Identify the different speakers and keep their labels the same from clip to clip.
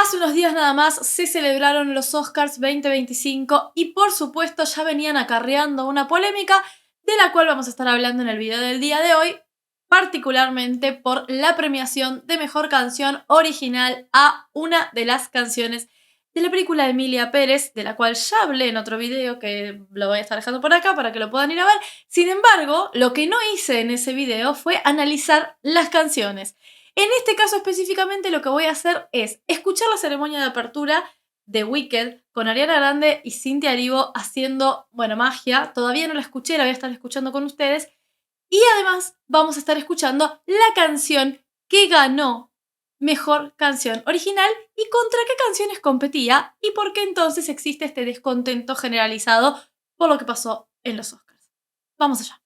Speaker 1: Hace unos días nada más se celebraron los Oscars 2025 y por supuesto ya venían acarreando una polémica de la cual vamos a estar hablando en el video del día de hoy, particularmente por la premiación de Mejor Canción Original a una de las canciones de la película Emilia Pérez, de la cual ya hablé en otro video que lo voy a estar dejando por acá para que lo puedan ir a ver. Sin embargo, lo que no hice en ese video fue analizar las canciones. En este caso específicamente lo que voy a hacer es escuchar la ceremonia de apertura de Wicked con Ariana Grande y Cynthia Erivo haciendo, magia. Todavía no la escuché, la voy a estar escuchando con ustedes. Y además vamos a estar escuchando la canción que ganó Mejor Canción Original y contra qué canciones competía y por qué entonces existe este descontento generalizado por lo que pasó en los Oscars. Vamos allá.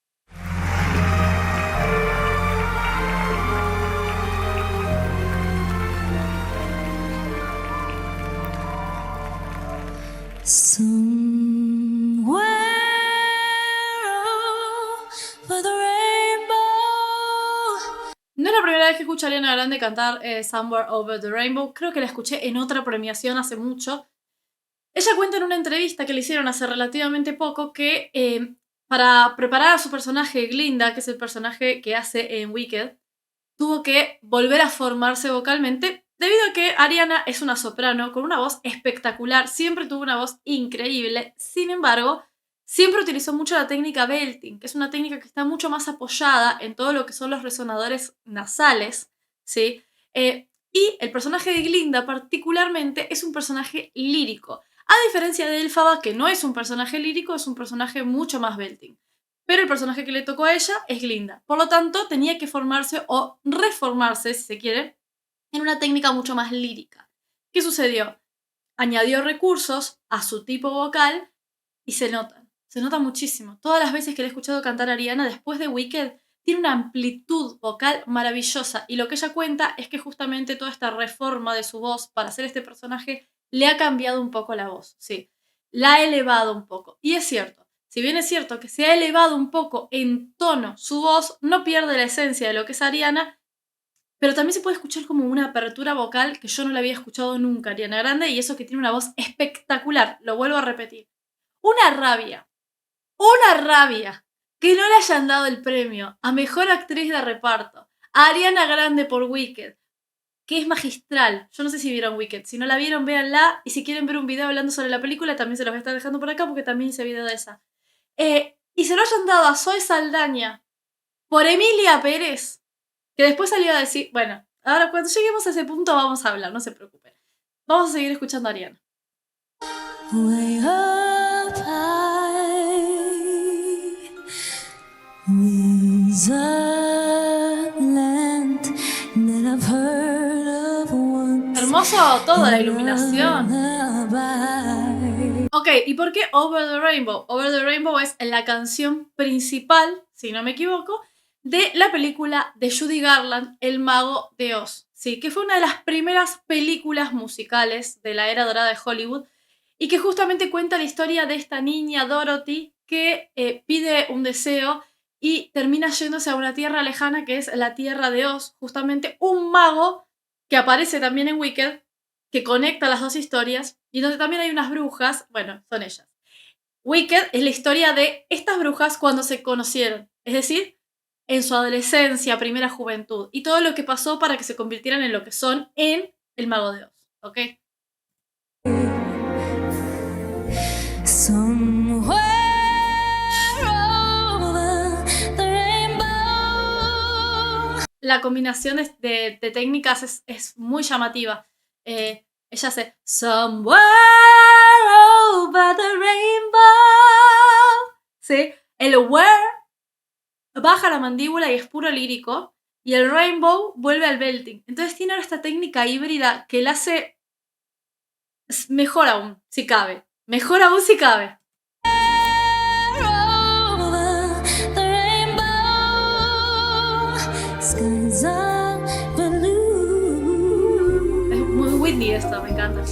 Speaker 2: Somewhere over the rainbow.
Speaker 1: No es la primera vez que escucho a Ariana Grande cantar Somewhere Over the Rainbow. Creo que la escuché en otra premiación hace mucho. Ella cuenta en una entrevista que le hicieron hace relativamente poco que para preparar a su personaje Glinda, que es el personaje que hace en Wicked, tuvo que volver a formarse vocalmente debido a que Ariana es una soprano con una voz espectacular, siempre tuvo una voz increíble. Sin embargo, siempre utilizó mucho la técnica belting, que es una técnica que está mucho más apoyada en todo lo que son los resonadores nasales, ¿sí? Y el personaje de Glinda particularmente es un personaje lírico. A diferencia de Elphaba, que no es un personaje lírico, es un personaje mucho más belting. Pero el personaje que le tocó a ella es Glinda. Por lo tanto, tenía que formarse o reformarse, si se quiere, en una técnica mucho más lírica. ¿Qué sucedió? Añadió recursos a su tipo vocal y se nota muchísimo. Todas las veces que le he escuchado cantar a Ariana después de Wicked, tiene una amplitud vocal maravillosa. Y lo que ella cuenta es que justamente toda esta reforma de su voz para hacer este personaje le ha cambiado un poco la voz. Sí, la ha elevado un poco. Y es cierto. Si bien es cierto que se ha elevado un poco en tono su voz, no pierde la esencia de lo que es Ariana, pero también se puede escuchar como una apertura vocal que yo no la había escuchado nunca a Ariana Grande, y eso que tiene una voz espectacular, lo vuelvo a repetir. Una rabia que no le hayan dado el premio a Mejor Actriz de Reparto a Ariana Grande por Wicked, que es magistral. Yo no sé si vieron Wicked, si no la vieron, véanla, y si quieren ver un video hablando sobre la película, también se los voy a estar dejando por acá porque también hice video de esa. Y se lo hayan dado a Zoe Saldaña por Emilia Pérez, que después salió a decir, ahora cuando lleguemos a ese punto vamos a hablar, no se preocupen. Vamos a seguir escuchando a Ariana.
Speaker 2: Way up high, with a land that I've heard of once.
Speaker 1: Hermoso toda la iluminación. Ok, ¿y por qué Over the Rainbow? Over the Rainbow es la canción principal, si no me equivoco, de la película de Judy Garland, El Mago de Oz, ¿sí? Que fue una de las primeras películas musicales de la era dorada de Hollywood y que justamente cuenta la historia de esta niña Dorothy que pide un deseo y termina yéndose a una tierra lejana que es la tierra de Oz, justamente un mago que aparece también en Wicked, que conecta las dos historias y donde también hay unas brujas, son ellas. Wicked es la historia de estas brujas cuando se conocieron, es decir, en su adolescencia, primera juventud, y todo lo que pasó para que se convirtieran en lo que son en El Mago de Oz, ¿ok?
Speaker 2: Somewhere over the rainbow.
Speaker 1: La combinación de técnicas es muy llamativa. Ella hace Somewhere over the rainbow. ¿Sí? El where baja la mandíbula y es puro lírico. Y el rainbow vuelve al belting. Entonces tiene ahora esta técnica híbrida que la hace mejor aún, si cabe. Mejor aún si cabe. Es muy Whitney esto, me encanta.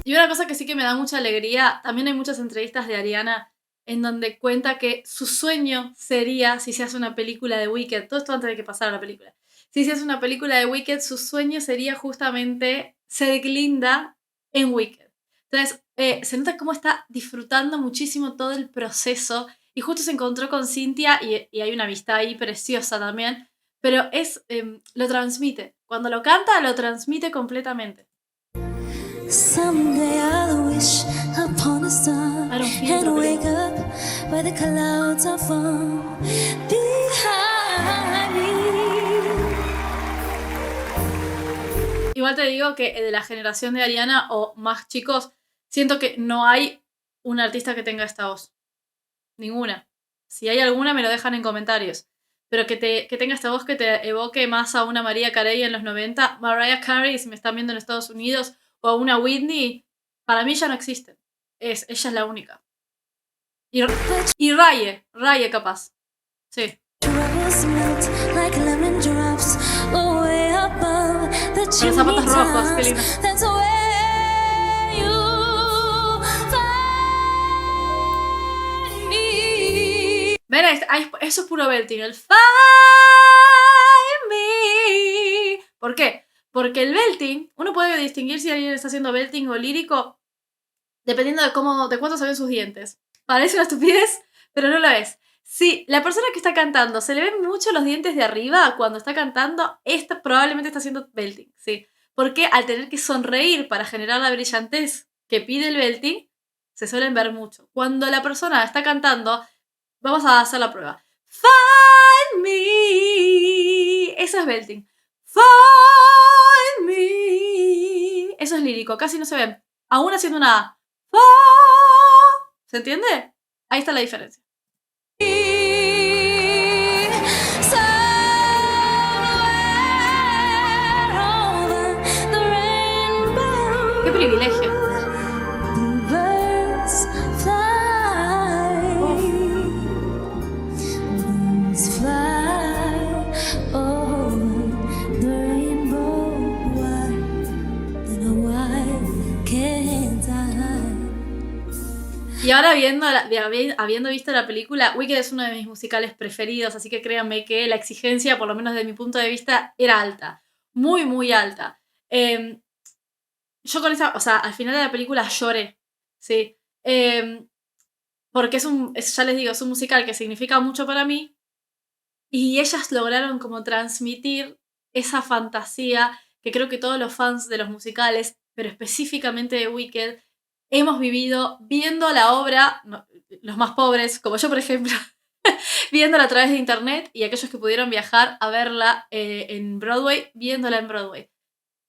Speaker 1: Y una cosa que sí que me da mucha alegría, también hay muchas entrevistas de Ariana en donde cuenta que su sueño sería, si se hace una película de Wicked, todo esto antes de que pasara la película, si se hace una película de Wicked, su sueño sería justamente ser Glinda en Wicked. Entonces, se nota cómo está disfrutando muchísimo todo el proceso y justo se encontró con Cynthia y hay una amistad ahí preciosa también, pero lo transmite. Cuando lo canta, lo transmite completamente.
Speaker 2: Someday I'll wish upon a star
Speaker 1: Era un filtro,
Speaker 2: and
Speaker 1: creo.
Speaker 2: wake up where the clouds are far behind me.
Speaker 1: Igual te digo que de la generación de Ariana o más chicos, siento que no hay un artista que tenga esta voz. Ninguna. Si hay alguna, me lo dejan en comentarios. Pero que tenga esta voz que te evoque más a una Mariah Carey en los 90, Mariah Carey, si me están viendo en Estados Unidos, o a una Whitney, para mí ya no existen. Ella es la única. Y Raye capaz. Sí.
Speaker 2: Troubles melt like lemon drops way above the
Speaker 1: Con los zapatos
Speaker 2: chimney
Speaker 1: rojos, qué lindo.
Speaker 2: tops. That's where you find me.
Speaker 1: Ven, eso es puro belting. El find me. ¿Por qué? Porque el belting, uno puede distinguir si alguien está haciendo belting o lírico dependiendo de cuánto se ven sus dientes. Parece una estupidez, pero no lo es. Si la persona que está cantando se le ven mucho los dientes de arriba cuando está cantando, esta probablemente está haciendo belting, sí. Porque al tener que sonreír para generar la brillantez que pide el belting, se suelen ver mucho. Cuando la persona está cantando, vamos a hacer la prueba. Find me. Eso es belting. Find me. Eso es lírico, casi no se ven. Aún haciendo una A. ¿Se entiende? Ahí está la diferencia. ¡Qué privilegio!
Speaker 2: Birds fly, birds fly over the rainbow. Why, then why can't I?
Speaker 1: Y ahora habiendo visto la película, Wicked es uno de mis musicales preferidos, así que créanme que la exigencia, por lo menos desde mi punto de vista, era alta. Muy, muy alta. Yo con esa, o sea, al final de la película lloré, ¿sí? Porque ya les digo, es un musical que significa mucho para mí y ellas lograron como transmitir esa fantasía que creo que todos los fans de los musicales, pero específicamente de Wicked, hemos vivido viendo la obra, los más pobres, como yo por ejemplo, viéndola a través de internet y aquellos que pudieron viajar a verla en Broadway, viéndola en Broadway.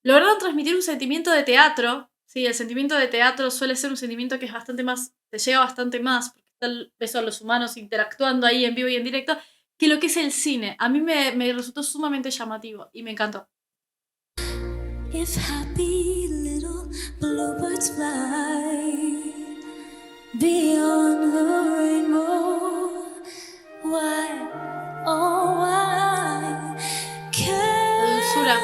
Speaker 1: Lograron transmitir un sentimiento de teatro, ¿sí? El sentimiento de teatro suele ser un sentimiento que es bastante más, te llega bastante más, porque está el peso de los humanos interactuando ahí en vivo y en directo, que lo que es el cine. A mí me resultó sumamente llamativo y me encantó.
Speaker 2: If happy little bluebirds fly beyond the rainbow, why, oh why
Speaker 1: La dulzura.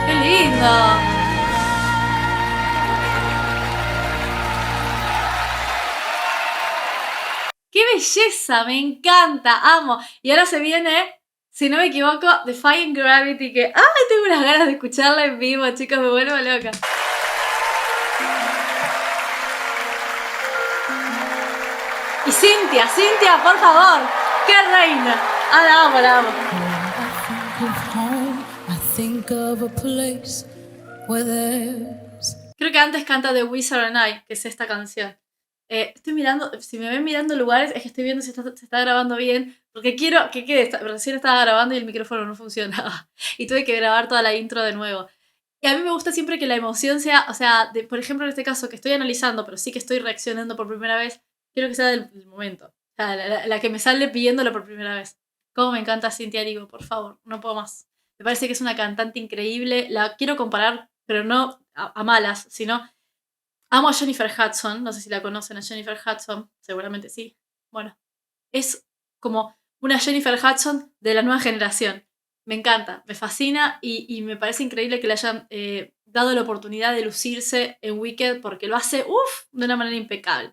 Speaker 1: ¡Qué lindo! ¡Qué belleza! Me encanta, amo. Y ahora se viene, si no me equivoco, Defying Gravity, que ¡ay! Tengo unas ganas de escucharla en vivo, chicos, me vuelvo loca. Y Cynthia, por favor, qué reina. Ah, la amo, la amo. Creo que antes canta The Wizard and I, que es esta canción. Estoy mirando, si me ven mirando lugares, es que estoy viendo si se está grabando bien, porque quiero que quede, recién estaba grabando y el micrófono no funcionaba, y tuve que grabar toda la intro de nuevo. Y a mí me gusta siempre que la emoción sea, o sea, por ejemplo en este caso que estoy analizando, pero sí que estoy reaccionando por primera vez, quiero que sea del momento. O sea, la que me sale pidiéndolo por primera vez. Cómo me encanta Cynthia Erivo, por favor, no puedo más. Me parece que es una cantante increíble, la quiero comparar, pero no a malas, sino... Amo a Jennifer Hudson, no sé si la conocen a Jennifer Hudson, seguramente sí. Bueno, es como una Jennifer Hudson de la nueva generación. Me encanta, me fascina y me parece increíble que la hayan dado la oportunidad de lucirse en Wicked porque lo hace, de una manera impecable.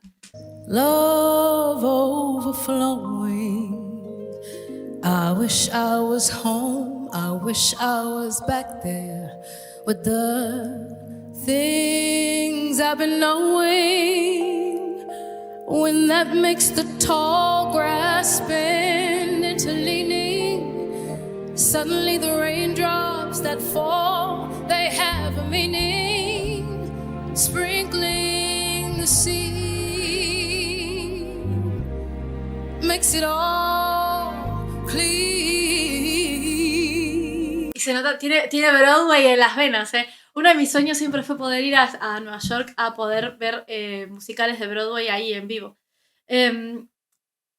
Speaker 2: Love overflowing. I wish I was home. I wish I was back there with the things I've been knowing. When that makes the tall grass bend into leaning, suddenly the raindrops that fall, they have a meaning, sprinkling the sea, makes it all clean.
Speaker 1: Y se nota, tiene Broadway en las venas, ¿eh? Uno de mis sueños siempre fue poder ir a Nueva York a poder ver musicales de Broadway ahí en vivo.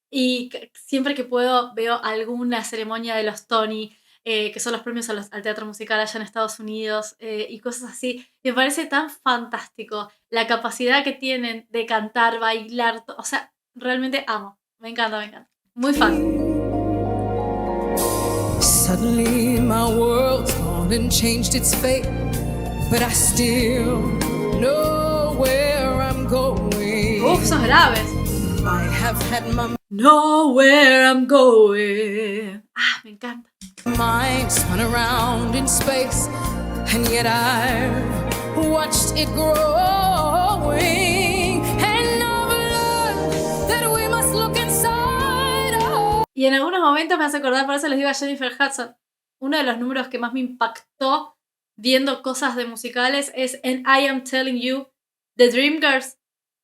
Speaker 1: Y siempre que puedo veo alguna ceremonia de los Tony, que son los premios al teatro musical allá en Estados Unidos, y cosas así. Me parece tan fantástico la capacidad que tienen de cantar, bailar, o sea, realmente amo. Me encanta. Muy fan.
Speaker 2: Suddenly my world's gone and changed its fate, but I still know where I'm going.
Speaker 1: Son graves.
Speaker 2: I have had my
Speaker 1: Know where I'm going. Me encanta.
Speaker 2: mind spun around in space, and yet I've watched it growing, and I've learned that we must look inside.
Speaker 1: Y en algunos momentos me hace acordar, por eso les digo a Jennifer Hudson, uno de los números que más me impactó viendo cosas de musicales es en I Am Telling You, de Dreamgirls,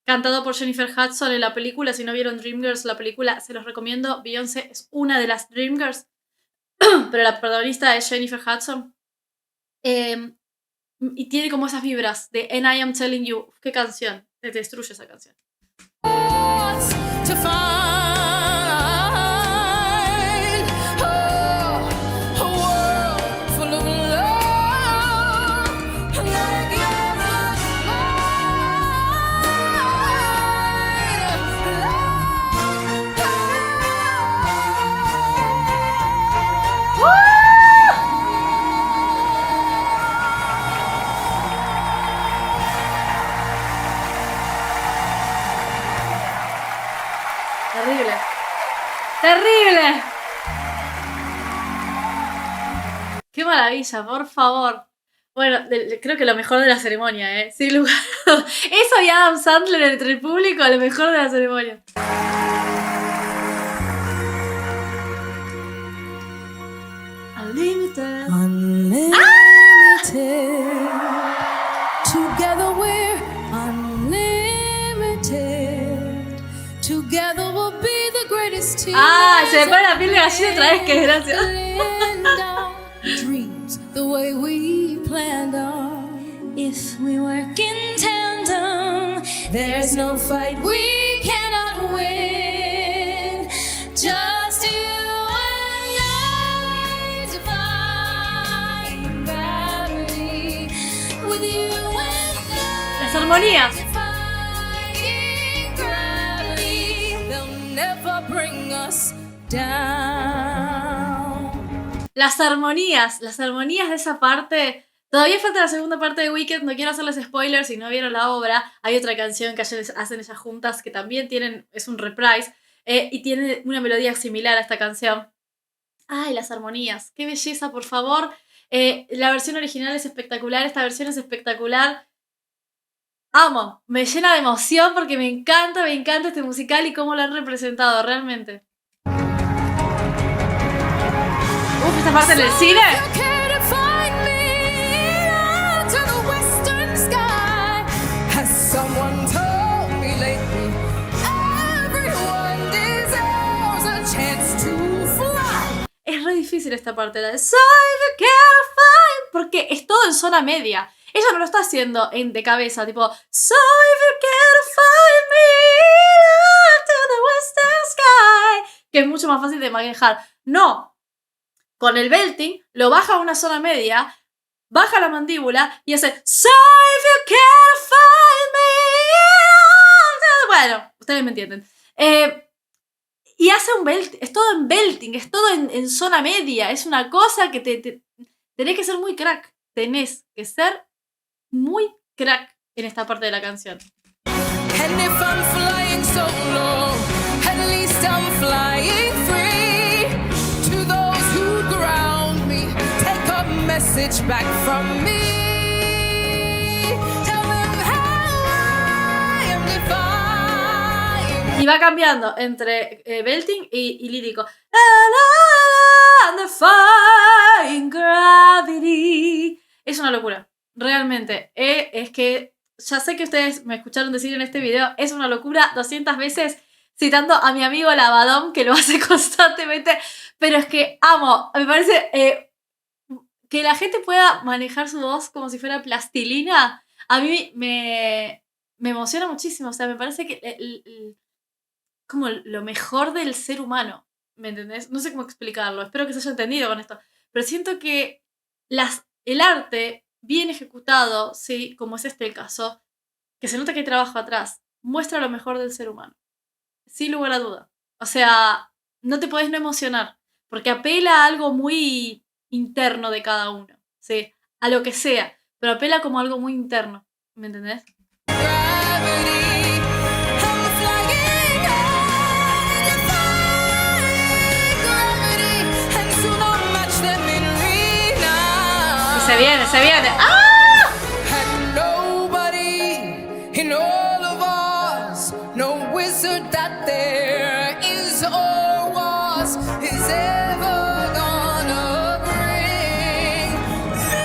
Speaker 1: cantado por Jennifer Hudson en la película. Si no vieron Dreamgirls, la película, se los recomiendo. Beyoncé es una de las Dreamgirls, pero la protagonista es Jennifer Hudson. Y tiene como esas vibras de And I Am Telling You. ¿Qué canción? Te destruye esa canción.
Speaker 2: To find a world full of love like yours.
Speaker 1: ¡Terrible! ¡Qué maravilla, por favor! Bueno, creo que lo mejor de la ceremonia, ¿eh? Sin lugar. Eso y Adam Sandler entre el público, lo mejor de la ceremonia. Unlimited.
Speaker 2: Unlimited. Together we're unlimited. Together we'll be the greatest team.
Speaker 1: Se me pone la piel de gallina otra vez, qué gracia.
Speaker 2: Dreams the way we planned on. If we work in tandem, there's no fight we cannot win. Just you and I defying gravity. With you and I.
Speaker 1: Las armonías.
Speaker 2: Defying gravity. They'll never bring us down.
Speaker 1: Las armonías de esa parte. Todavía falta la segunda parte de Wicked, no quiero hacerles spoilers si no vieron la obra. Hay otra canción que hacen ellas juntas que también es un reprise, y tiene una melodía similar a esta canción. ¡Ay, las armonías! ¡Qué belleza, por favor! La versión original es espectacular, esta versión es espectacular. Amo, me llena de emoción porque me encanta este musical y cómo lo han representado realmente. Esta parte en el cine. Es re difícil esta parte, la de So if you can't find, porque es todo en zona media. Ella no lo está haciendo de cabeza, tipo So if you can't find me to the western sky, que es mucho más fácil de manejar. No, con el belting lo baja a una zona media, baja la mandíbula y hace So if you can't find me. Bueno, ustedes me entienden. Y hace un belting, es todo en belting, es todo en zona media. Es una cosa que tenés que ser muy crack. Tenés que ser muy crack en esta parte de la canción.
Speaker 2: And if I'm flying solo, at least I'm flying free. To those who ground me, take a message back from me. Tell them how I am defying.
Speaker 1: Y va cambiando entre belting y lírico. And defying gravity. Es una locura. Realmente. Es que ya sé que ustedes me escucharon decir en este video, es una locura 200 veces, citando a mi amigo Lavadón, que lo hace constantemente, pero es que amo, me parece que la gente pueda manejar su voz como si fuera plastilina, a mí me emociona muchísimo, o sea, me parece que como lo mejor del ser humano, ¿me entendés? No sé cómo explicarlo, espero que se haya entendido con esto, pero siento que el arte bien ejecutado, sí, como es este el caso, que se nota que hay trabajo atrás, muestra lo mejor del ser humano. Sin lugar a duda. O sea, no te podés no emocionar, porque apela a algo muy interno de cada uno, ¿sí? A lo que sea, pero apela como algo muy interno, ¿me entendés?
Speaker 2: Gravity, I'm flying high, defying gravity, and soon I'll match them in arena.
Speaker 1: Y se viene. ¡Ah!
Speaker 2: And nobody in all of us, no wizard that there is or was, is ever gonna bring me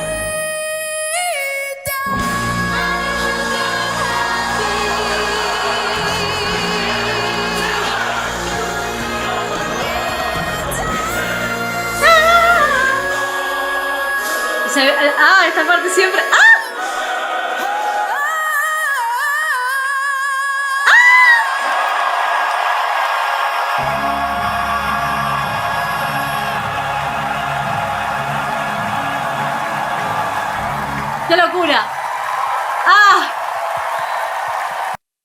Speaker 1: Esta parte siempre. ¡Ah! ¡Qué locura! ¡Ah!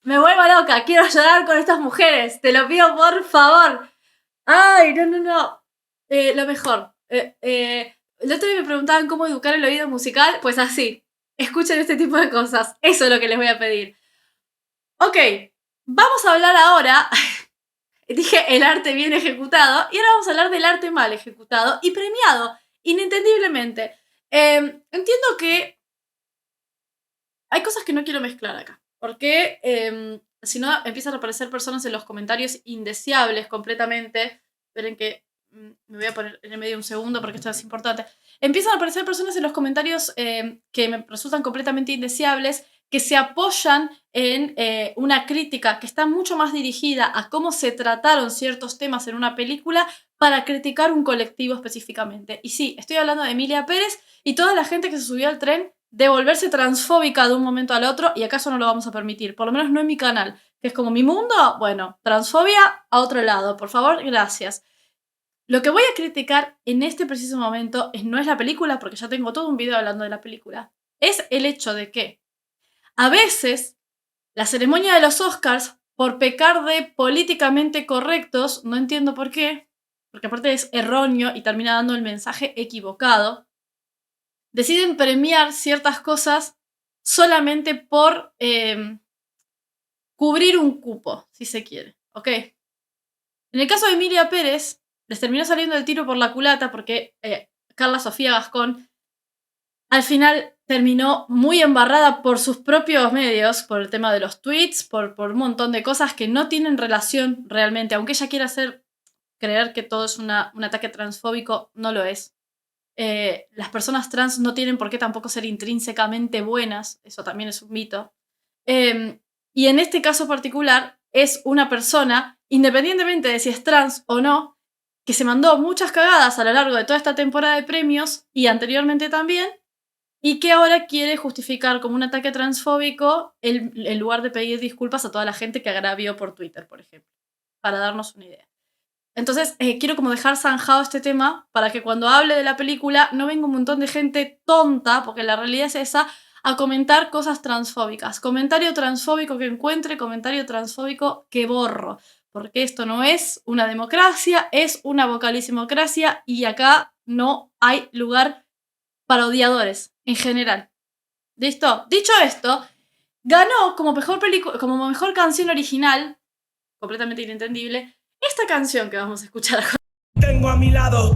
Speaker 1: Me vuelvo loca, quiero llorar con estas mujeres, te lo pido por favor. ¡Ay, no! Lo mejor. El otro día me preguntaban cómo educar el oído musical, pues así. Escuchen este tipo de cosas, eso es lo que les voy a pedir. Ok, vamos a hablar ahora, dije el arte bien ejecutado, y ahora vamos a hablar del arte mal ejecutado y premiado, inentendiblemente. Entiendo que hay cosas que no quiero mezclar acá, porque si no empiezan a aparecer personas en los comentarios indeseables completamente. Esperen que me voy a poner en el medio un segundo porque esto es importante. Empiezan a aparecer personas en los comentarios que me resultan completamente indeseables, que se apoyan en una crítica que está mucho más dirigida a cómo se trataron ciertos temas en una película para criticar un colectivo específicamente. Y sí, estoy hablando de Emilia Pérez y toda la gente que se subió al tren de volverse transfóbica de un momento al otro, y acaso no lo vamos a permitir, por lo menos no en mi canal, que es como mi mundo. Bueno, transfobia a otro lado, por favor, gracias. Lo que voy a criticar en este preciso momento no es la película, porque ya tengo todo un video hablando de la película, es el hecho de que a veces la ceremonia de los Oscars, por pecar de políticamente correctos, no entiendo por qué, porque aparte es erróneo y termina dando el mensaje equivocado, deciden premiar ciertas cosas solamente por cubrir un cupo, si se quiere, ¿ok? En el caso de Emilia Pérez, les terminó saliendo el tiro por la culata porque Carla Sofía Gascón al final terminó muy embarrada por sus propios medios, por el tema de los tweets, por un montón de cosas que no tienen relación realmente, aunque ella quiera creer que todo es un ataque transfóbico, no lo es. Las personas trans no tienen por qué tampoco ser intrínsecamente buenas, eso también es un mito. Y en este caso particular es una persona, independientemente de si es trans o no, que se mandó muchas cagadas a lo largo de toda esta temporada de premios y anteriormente también, y que ahora quiere justificar como un ataque transfóbico en lugar de pedir disculpas a toda la gente que agravió por Twitter, por ejemplo, para darnos una idea. Entonces, quiero como dejar zanjado este tema para que cuando hable de la película no venga un montón de gente tonta, porque la realidad es esa, a comentar cosas transfóbicas. Comentario transfóbico que encuentre, comentario transfóbico que borro. Porque esto no es una democracia, es una vocalicimocracia y acá no hay lugar para odiadores, en general. ¿Listo? Dicho esto, ganó como mejor canción original, completamente inentendible, esta canción que vamos a escuchar.
Speaker 3: Tengo a mi lado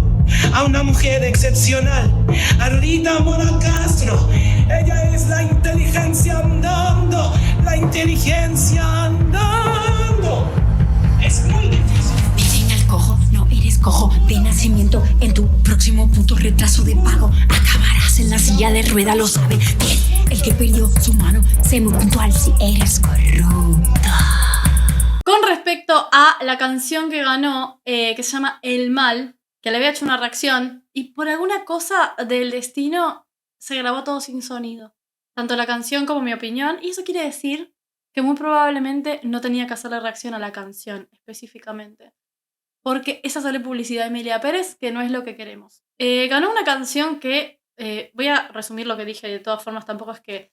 Speaker 3: a una mujer excepcional, a Rita Mora Castro. Ella es la inteligencia andando, la inteligencia andando. Es muy difícil.
Speaker 4: Dicen al cojo, no eres cojo de nacimiento. En tu próximo puto retraso de pago acabarás en la silla de rueda, lo sabe bien. El que perdió su mano, sé muy puntual si eres corrupto.
Speaker 1: Con respecto a la canción que ganó, que se llama El Mal, que le había hecho una reacción, y por alguna cosa del destino se grabó todo sin sonido. Tanto la canción como mi opinión, y eso quiere decir que muy probablemente no tenía que hacerle reacción a la canción específicamente. Porque esa sale publicidad de Emilia Pérez, que no es lo que queremos. Ganó una canción que, voy a resumir lo que dije, de todas formas tampoco es que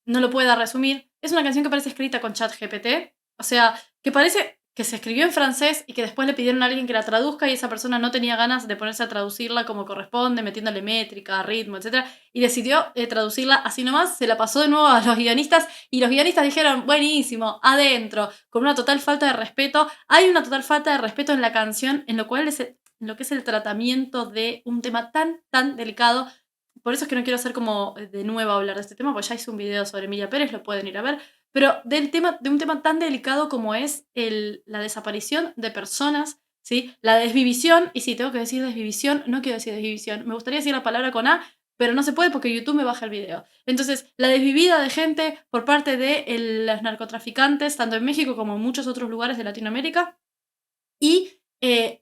Speaker 1: no lo pueda resumir. Es una canción que parece escrita con ChatGPT. O sea, que parece que se escribió en francés y que después le pidieron a alguien que la traduzca y esa persona no tenía ganas de ponerse a traducirla como corresponde, metiéndole métrica, ritmo, etc. Y decidió traducirla así nomás, se la pasó de nuevo a los guionistas y los guionistas dijeron, buenísimo, adentro, con una total falta de respeto. Hay una total falta de respeto en la canción, en lo que es el tratamiento de un tema tan delicado. Por eso es que no quiero hacer como de nuevo hablar de este tema, porque ya hice un video sobre Emilia Pérez, lo pueden ir a ver. Pero de un tema tan delicado como es la desaparición de personas, ¿sí? La desvivisión, y si tengo que decir desvivisión, no quiero decir desvivisión. Me gustaría decir la palabra con A, pero no se puede porque YouTube me baja el video. Entonces, la desvivida de gente por parte de los narcotraficantes, tanto en México como en muchos otros lugares de Latinoamérica, y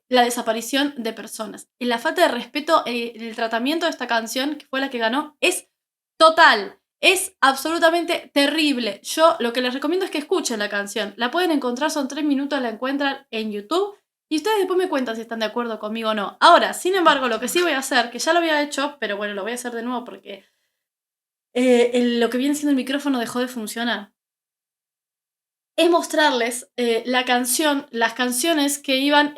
Speaker 1: la desaparición de personas. La falta de respeto en el tratamiento de esta canción, que fue la que ganó, es total. Es absolutamente terrible. Yo lo que les recomiendo es que escuchen la canción. La pueden encontrar, son 3 minutos, la encuentran en YouTube. Y ustedes después me cuentan si están de acuerdo conmigo o no. Ahora, sin embargo, lo que sí voy a hacer, que ya lo había hecho, pero bueno, lo voy a hacer de nuevo porque lo que viene siendo el micrófono dejó de funcionar, es mostrarles las canciones que iban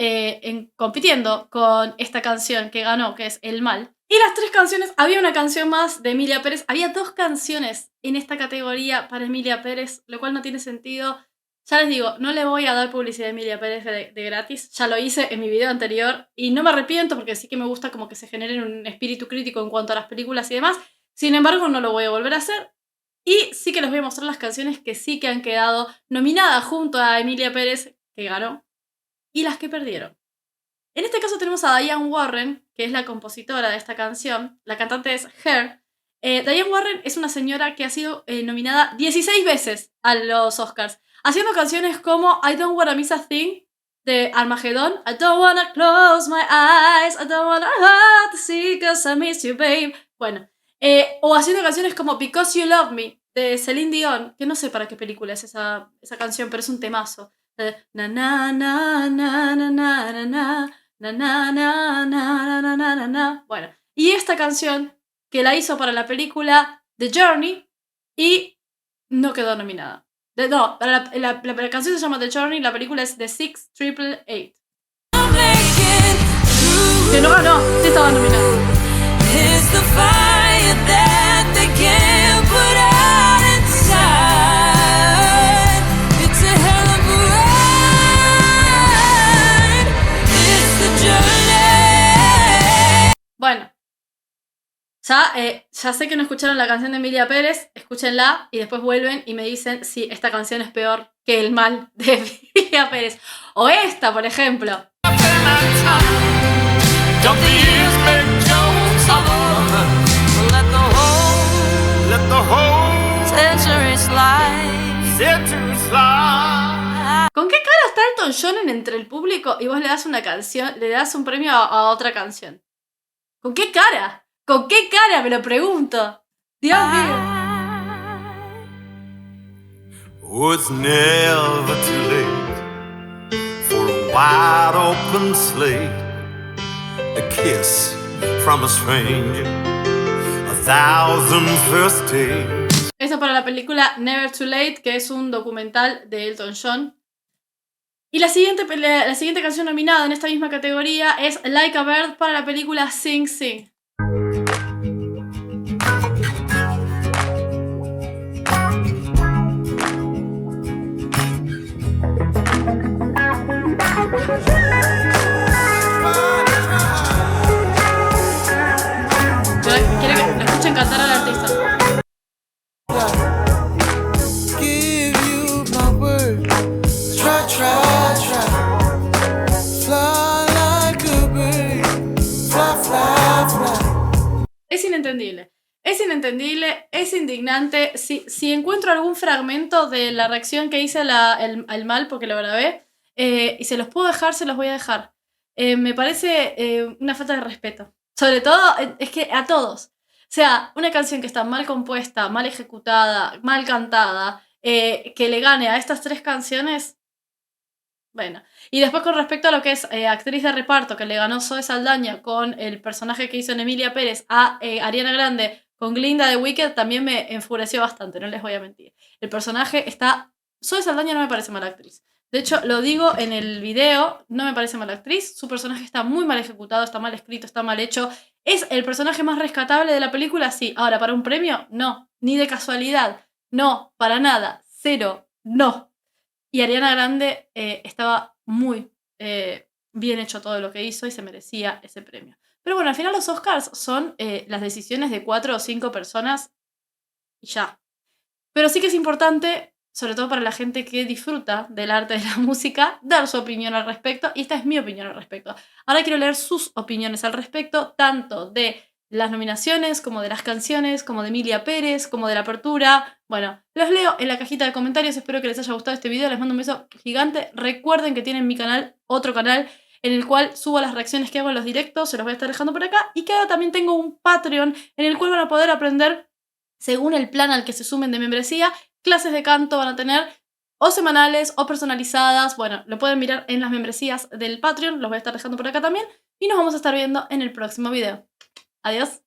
Speaker 1: compitiendo con esta canción que ganó, que es El Mal. Y las 3 canciones, había una canción más de Emilia Pérez, había 2 canciones en esta categoría para Emilia Pérez, lo cual no tiene sentido. Ya les digo, no le voy a dar publicidad a Emilia Pérez de gratis, ya lo hice en mi video anterior y no me arrepiento porque sí que me gusta como que se genere un espíritu crítico en cuanto a las películas y demás. Sin embargo, no lo voy a volver a hacer. Y sí que les voy a mostrar las canciones que sí que han quedado nominadas junto a Emilia Pérez, que ganó, y las que perdieron. En este caso tenemos a Diane Warren, que es la compositora de esta canción. La cantante es Her. Diane Warren es una señora que ha sido nominada 16 veces a los Oscars, haciendo canciones como I Don't Wanna Miss a Thing, de Armageddon, I Don't Wanna Close My Eyes, I Don't Wanna Have to See Cause I Miss You, Babe. Bueno, o haciendo canciones como Because You Love Me, de Celine Dion, que no sé para qué película es esa canción, pero es un temazo. Na na na na na na na na na na na na na na na. Bueno, y esta canción que la hizo para la película The Journey y no quedó nominada. No, la canción se llama The Journey, la película es The 688. Que no ganó, sí estaba nominada. Bueno, ya sé que no escucharon la canción de Emilia Pérez, escúchenla y después vuelven y me dicen si esta canción es peor que El Mal de Emilia Pérez. O esta, por ejemplo. ¿Con qué cara está Elton John entre el público y vos le das una canción, le das un premio a otra canción? ¿Con qué cara? ¿Con qué cara? Me lo pregunto. Dios mío.
Speaker 5: Oh, it's never too late for a wide open slate, a kiss from a stranger, 1,000 first dates.
Speaker 1: Esto para la película Never Too Late, que es un documental de Elton John. Y la siguiente canción nominada en esta misma categoría es Like a Bird para la película Sing Sing. inentendible. Es inentendible, es indignante. Si encuentro algún fragmento de la reacción que hice al mal, porque lo grabé, y se los puedo dejar, se los voy a dejar. Me parece una falta de respeto. Sobre todo, es que a todos. O sea, una canción que está mal compuesta, mal ejecutada, mal cantada, que le gane a estas 3 canciones... Bueno, y después con respecto a lo que es actriz de reparto, que le ganó Zoe Saldaña con el personaje que hizo en Emilia Pérez a Ariana Grande con Glinda de Wicked, también me enfureció bastante, no les voy a mentir. El personaje está... Zoe Saldaña no me parece mala actriz. De hecho, lo digo en el video, no me parece mala actriz. Su personaje está muy mal ejecutado, está mal escrito, está mal hecho. ¿Es el personaje más rescatable de la película? Sí. Ahora, ¿para un premio? No. Ni de casualidad. No, para nada. Cero. No. Y Ariana Grande estaba muy bien hecho todo lo que hizo y se merecía ese premio. Pero bueno, al final los Oscars son las decisiones de 4 o 5 personas y ya. Pero sí que es importante, sobre todo para la gente que disfruta del arte de la música, dar su opinión al respecto. Y esta es mi opinión al respecto. Ahora quiero leer sus opiniones al respecto, tanto de las nominaciones, como de las canciones, como de Emilia Pérez, como de la apertura. Bueno, los leo en la cajita de comentarios. Espero que les haya gustado este video. Les mando un beso gigante. Recuerden que tienen mi canal, otro canal, en el cual subo las reacciones que hago en los directos. Se los voy a estar dejando por acá. Y que ahora también tengo un Patreon en el cual van a poder aprender, según el plan al que se sumen de membresía, clases de canto van a tener, o semanales o personalizadas. Bueno, lo pueden mirar en las membresías del Patreon. Los voy a estar dejando por acá también. Y nos vamos a estar viendo en el próximo video. Adiós.